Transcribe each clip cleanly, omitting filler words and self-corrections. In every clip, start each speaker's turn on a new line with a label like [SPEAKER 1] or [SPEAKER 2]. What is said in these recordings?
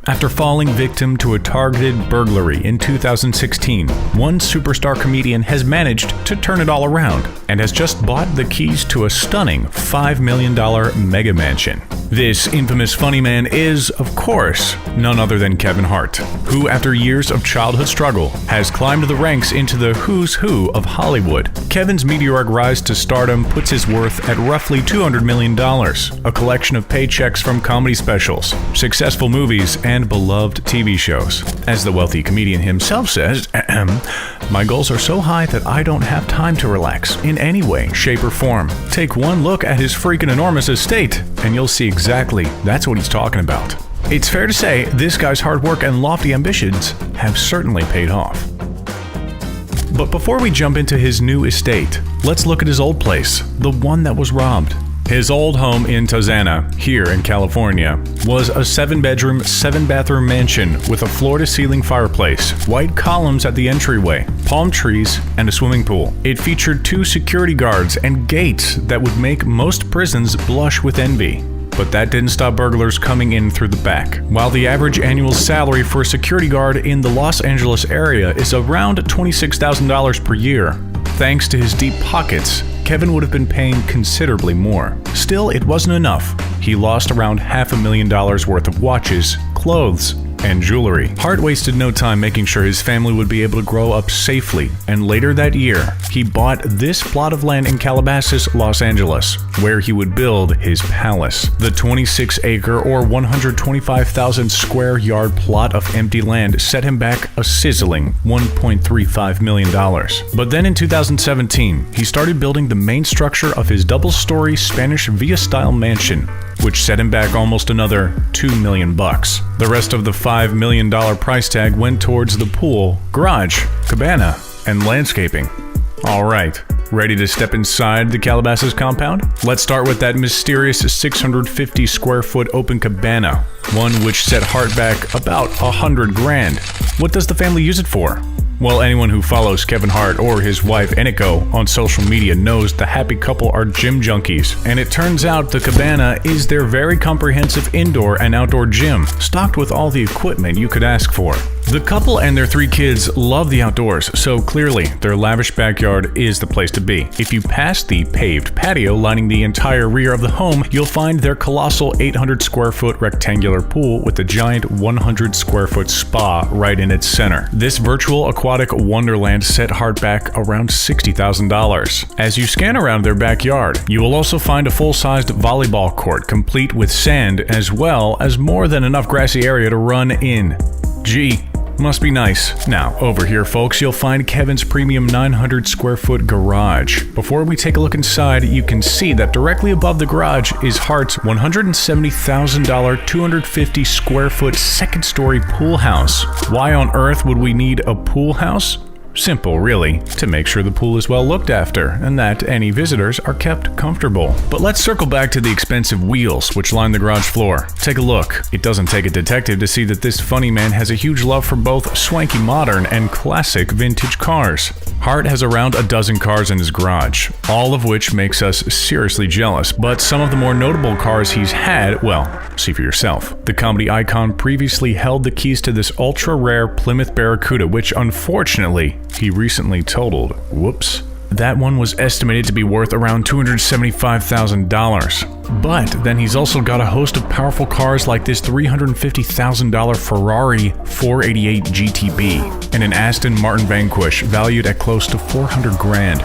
[SPEAKER 1] After falling victim to a targeted burglary in 2016, one superstar comedian has managed to turn it all around and has just bought the keys to a stunning $5 million mega mansion. This infamous funny man is, of course, none other than Kevin Hart, who, after years of childhood struggle, has climbed the ranks into the who's who of Hollywood. Kevin's meteoric rise to stardom puts his worth at roughly $200 million, a collection of paychecks from comedy specials, successful movies, and beloved TV shows. As the wealthy comedian himself says, "My goals are so high that I don't have time to relax in any way, shape, or form." Take one look at his freaking enormous estate, and you'll see exactly that's what he's talking about. It's fair to say this guy's hard work and lofty ambitions have certainly paid off. But before we jump into his new estate, let's look at his old place, the one that was robbed. His old home in Tarzana, here in California, was a 7-bedroom, 7-bathroom mansion with a floor-to-ceiling fireplace, white columns at the entryway, palm trees, and a swimming pool. It featured 2 security guards and gates that would make most prisons blush with envy. But that didn't stop burglars coming in through the back. While the average annual salary for a security guard in the Los Angeles area is around $26,000 per year, thanks to his deep pockets, Kevin would have been paying considerably more. Still, it wasn't enough. He lost around $500,000 worth of watches, clothes, and jewelry. Hart wasted no time making sure his family would be able to grow up safely, and later that year, he bought this plot of land in Calabasas, Los Angeles, where he would build his palace. The 26-acre or 125,000 square yard plot of empty land set him back a sizzling $1.35 million. But then in 2017, he started building the main structure of his double-story Spanish Villa-style mansion, which set him back almost another $2 million. The rest of the $5 million price tag went towards the pool, garage, cabana, and landscaping. Alright, ready to step inside the Calabasas compound? Let's start with that mysterious 650 square foot open cabana, one which set Hart back about $100,000. What does the family use it for? Well, anyone who follows Kevin Hart or his wife Eniko on social media knows the happy couple are gym junkies, and it turns out the cabana is their very comprehensive indoor and outdoor gym, stocked with all the equipment you could ask for. The couple and their 3 kids love the outdoors, so clearly their lavish backyard is the place to be. If you pass the paved patio lining the entire rear of the home, you'll find their colossal 800 square foot rectangular pool with a giant 100 square foot spa right in its center. This virtual aquatic wonderland set Hart back around $60,000. As you scan around their backyard, you will also find a full-sized volleyball court complete with sand as well as more than enough grassy area to run in. Gee, must be nice. Now, over here, folks, you'll find Kevin's premium 900 square foot garage. Before we take a look inside, you can see that directly above the garage is Hart's $170,000 250 square foot second-story pool house. Why on earth would we need a pool house? Simple, really, to make sure the pool is well looked after and that any visitors are kept comfortable. But let's circle back to the expensive wheels which line the garage floor. Take a look. It doesn't take a detective to see that this funny man has a huge love for both swanky modern and classic vintage cars. Hart has around a dozen cars in his garage, all of which makes us seriously jealous, but some of the more notable cars he's had, well, see for yourself. The comedy icon previously held the keys to this ultra-rare Plymouth Barracuda, which unfortunately he recently totaled. Whoops. That one was estimated to be worth around $275,000. But then he's also got a host of powerful cars like this $350,000 Ferrari 488 GTB and an Aston Martin Vanquish valued at close to $400,000.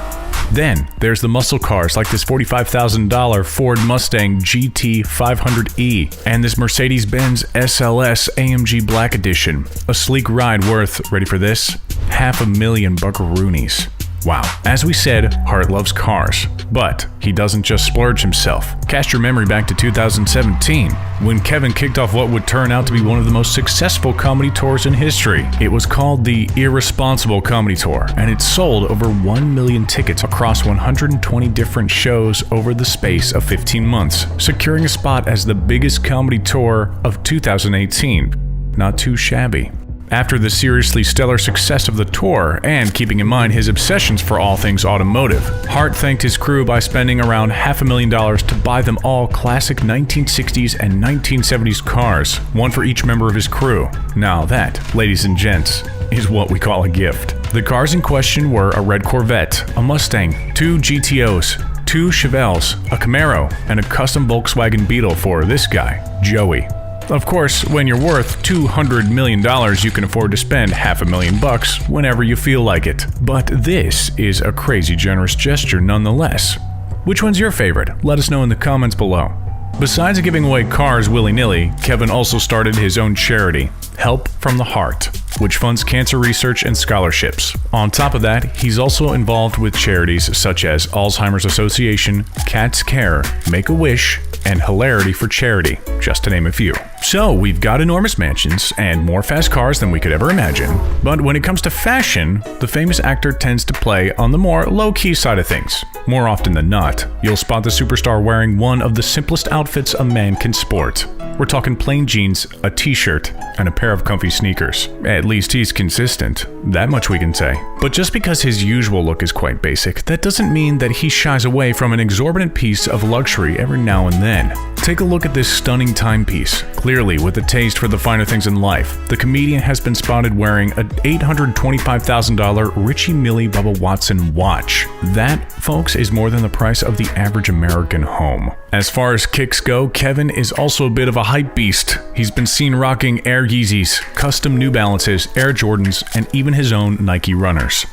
[SPEAKER 1] Then there's the muscle cars like this $45,000 Ford Mustang GT 500E and this Mercedes-Benz SLS AMG Black Edition, a sleek ride worth, ready for this, $500,000 buckaroonies. Wow. As we said, Hart loves cars, but he doesn't just splurge himself. Cast your memory back to 2017, when Kevin kicked off what would turn out to be one of the most successful comedy tours in history. It was called the Irresponsible Comedy Tour, and it sold over 1 million tickets across 120 different shows over the space of 15 months, securing a spot as the biggest comedy tour of 2018. Not too shabby. After the seriously stellar success of the tour, and keeping in mind his obsessions for all things automotive, Hart thanked his crew by spending around $500,000 to buy them all classic 1960s and 1970s cars, one for each member of his crew. Now that, ladies and gents, is what we call a gift. The cars in question were a red Corvette, a Mustang, 2 GTOs, 2 Chevelles, a Camaro, and a custom Volkswagen Beetle for this guy, Joey. Of course, when you're worth $200 million, you can afford to spend $500,000 whenever you feel like it. But this is a crazy generous gesture nonetheless. Which one's your favorite? Let us know in the comments below. Besides giving away cars willy-nilly, Kevin also started his own charity, Help from the Heart, which funds cancer research and scholarships. On top of that, he's also involved with charities such as Alzheimer's Association, Cats Care, Make-A-Wish, and Hilarity for Charity, just to name a few. So, we've got enormous mansions and more fast cars than we could ever imagine, but when it comes to fashion, the famous actor tends to play on the more low-key side of things. More often than not, you'll spot the superstar wearing one of the simplest outfits a man can sport. We're talking plain jeans, a t-shirt, and a pair of comfy sneakers. At least he's consistent, that much we can say. But just because his usual look is quite basic, that doesn't mean that he shies away from an exorbitant piece of luxury every now and then. Take a look at this stunning timepiece. Clearly, with a taste for the finer things in life, the comedian has been spotted wearing an $825,000 Richie Mille Bubba Watson watch. That, folks, is more than the price of the average American home. As far as kicks go, Kevin is also a bit of a hype beast. He's been seen rocking Air Yeezys, custom New Balances, Air Jordans, and even his own Nike runners.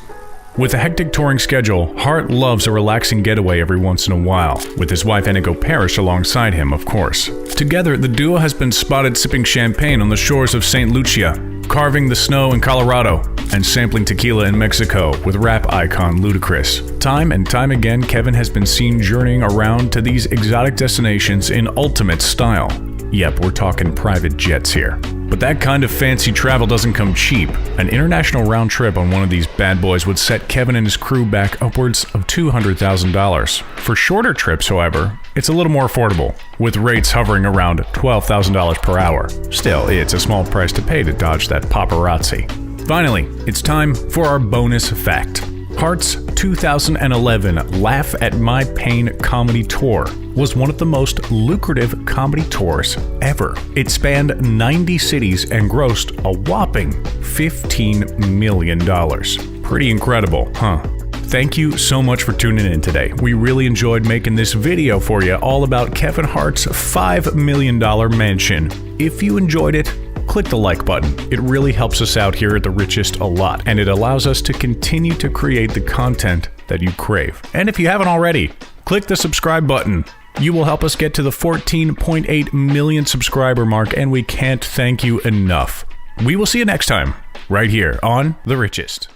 [SPEAKER 1] With a hectic touring schedule, Hart loves a relaxing getaway every once in a while, with his wife Inigo Parrish alongside him, of course. Together, the duo has been spotted sipping champagne on the shores of St. Lucia, carving the snow in Colorado, and sampling tequila in Mexico with rap icon Ludacris. Time and time again, Kevin has been seen journeying around to these exotic destinations in ultimate style. Yep, we're talking private jets here. But that kind of fancy travel doesn't come cheap. An international round trip on one of these bad boys would set Kevin and his crew back upwards of $200,000. For shorter trips, however, it's a little more affordable, with rates hovering around $12,000 per hour. Still, it's a small price to pay to dodge that paparazzi. Finally, it's time for our bonus fact. Hart's 2011 Laugh at My Pain comedy tour was one of the most lucrative comedy tours ever. It spanned 90 cities and grossed a whopping $15 million. Pretty incredible, huh? Thank you so much for tuning in today. We really enjoyed making this video for you all about Kevin Hart's $5 million mansion. If you enjoyed it, click the like button. It really helps us out here at The Richest a lot, and it allows us to continue to create the content that you crave. And if you haven't already, click the subscribe button. You will help us get to the 14.8 million subscriber mark, and we can't thank you enough. We will see you next time, right here on The Richest.